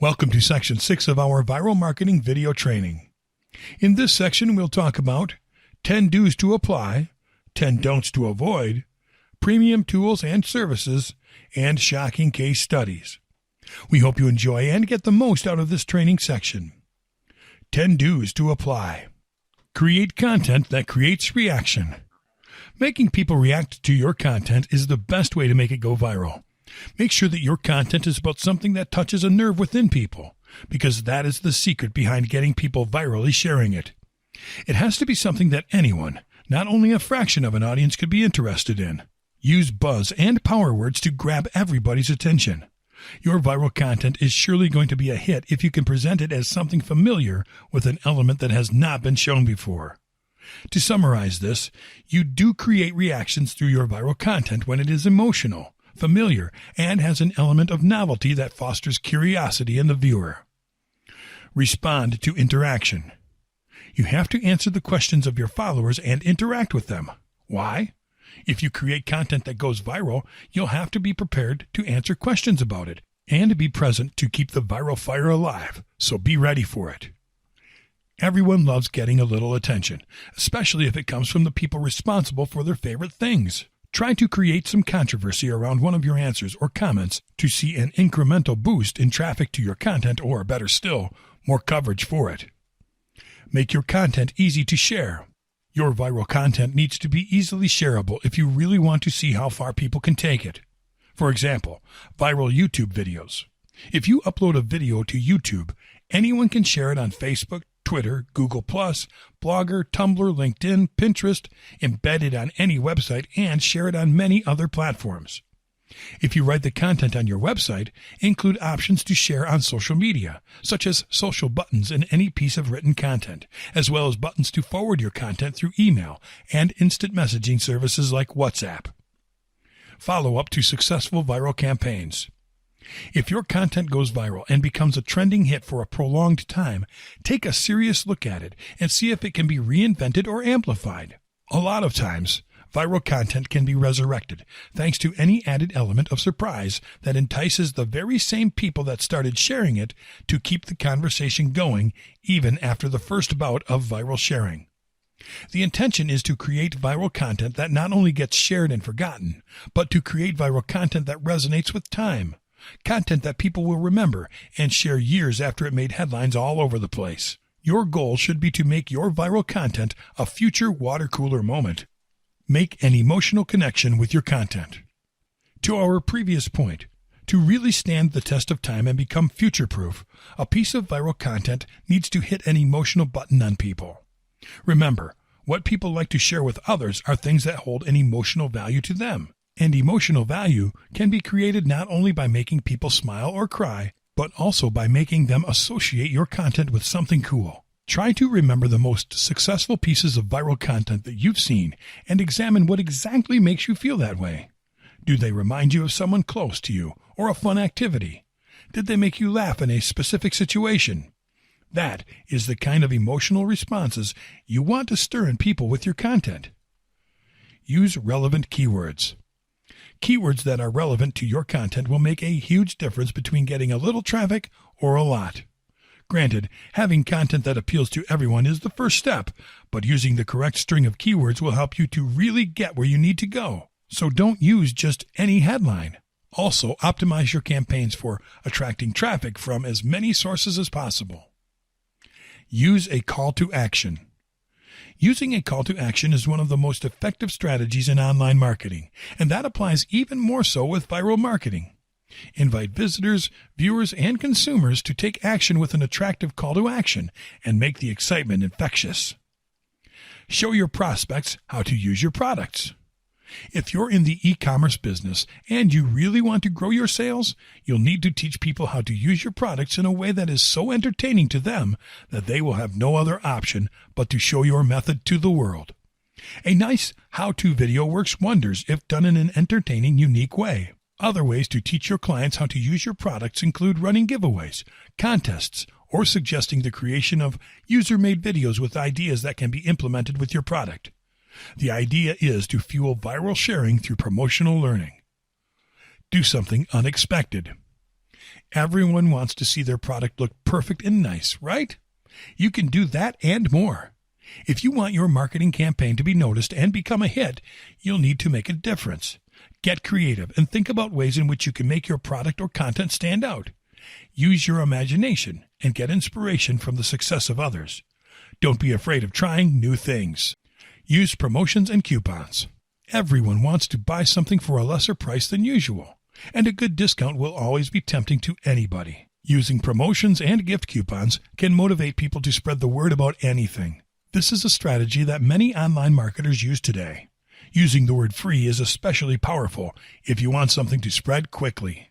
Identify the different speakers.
Speaker 1: Welcome to Section 6 of our Viral Marketing video training. In this section, we'll talk about 10 do's to apply, 10 don'ts to avoid, premium tools and services, and shocking case studies. We hope you enjoy and get the most out of this training section. 10 do's to apply. Create content that creates reaction. Making people react to your content is the best way to make it go viral. Make sure that your content is about something that touches a nerve within people, because that is the secret behind getting people virally sharing it. It has to be something that anyone, not only a fraction of an audience, could be interested in. Use buzz and power words to grab everybody's attention. Your viral content is surely going to be a hit if you can present it as something familiar with an element that has not been shown before. To summarize this, you do create reactions through your viral content when it is emotional, familiar, and has an element of novelty that fosters curiosity in the viewer. Respond to interaction. You have to answer the questions of your followers and interact with them. Why? If you create content that goes viral, you'll have to be prepared to answer questions about it and be present to keep the viral fire alive, so be ready for it. Everyone loves getting a little attention, especially if it comes from the people responsible for their favorite things. Try to create some controversy around one of your answers or comments to see an incremental boost in traffic to your content, or better still, more coverage for it. Make your content easy to share. Your viral content needs to be easily shareable if you really want to see how far people can take it. For example, viral YouTube videos. If you upload a video to YouTube, anyone can share it on Facebook, Twitter, Google+, Blogger, Tumblr, LinkedIn, Pinterest, embed it on any website, and share it on many other platforms. If you write the content on your website, include options to share on social media, such as social buttons in any piece of written content, as well as buttons to forward your content through email and instant messaging services like WhatsApp. Follow up to successful viral campaigns. If your content goes viral and becomes a trending hit for a prolonged time, take a serious look at it and see if it can be reinvented or amplified. A lot of times, viral content can be resurrected thanks to any added element of surprise that entices the very same people that started sharing it to keep the conversation going even after the first bout of viral sharing. The intention is to create viral content that not only gets shared and forgotten, but to create viral content that resonates with time. Content that people will remember and share years after it made headlines all over the place. Your goal should be to make your viral content a future water cooler moment. Make an emotional connection with your content. To our previous point, to really stand the test of time and become future-proof, a piece of viral content needs to hit an emotional button on people. Remember, what people like to share with others are things that hold an emotional value to them. And emotional value can be created not only by making people smile or cry, but also by making them associate your content with something cool. Try to remember the most successful pieces of viral content that you've seen and examine what exactly makes you feel that way. Do they remind you of someone close to you or a fun activity? Did they make you laugh in a specific situation? That is the kind of emotional responses you want to stir in people with your content. Use relevant keywords. Keywords that are relevant to your content will make a huge difference between getting a little traffic or a lot. Granted, having content that appeals to everyone is the first step, but using the correct string of keywords will help you to really get where you need to go. So don't use just any headline. Also, optimize your campaigns for attracting traffic from as many sources as possible. Use a call to action. Using a call to action is one of the most effective strategies in online marketing, and that applies even more so with viral marketing. Invite visitors, viewers, and consumers to take action with an attractive call to action and make the excitement infectious. Show your prospects how to use your products. If you're in the e-commerce business and you really want to grow your sales, you'll need to teach people how to use your products in a way that is so entertaining to them that they will have no other option but to show your method to the world. A nice how-to video works wonders if done in an entertaining, unique way. Other ways to teach your clients how to use your products include running giveaways, contests, or suggesting the creation of user-made videos with ideas that can be implemented with your product. The idea is to fuel viral sharing through promotional learning. Do something unexpected. Everyone wants to see their product look perfect and nice, right? You can do that and more. If you want your marketing campaign to be noticed and become a hit, you'll need to make a difference. Get creative and think about ways in which you can make your product or content stand out. Use your imagination and get inspiration from the success of others. Don't be afraid of trying new things. Use promotions and coupons. Everyone wants to buy something for a lesser price than usual, and a good discount will always be tempting to anybody. Using promotions and gift coupons can motivate people to spread the word about anything. This is a strategy that many online marketers use today. Using the word free is especially powerful if you want something to spread quickly.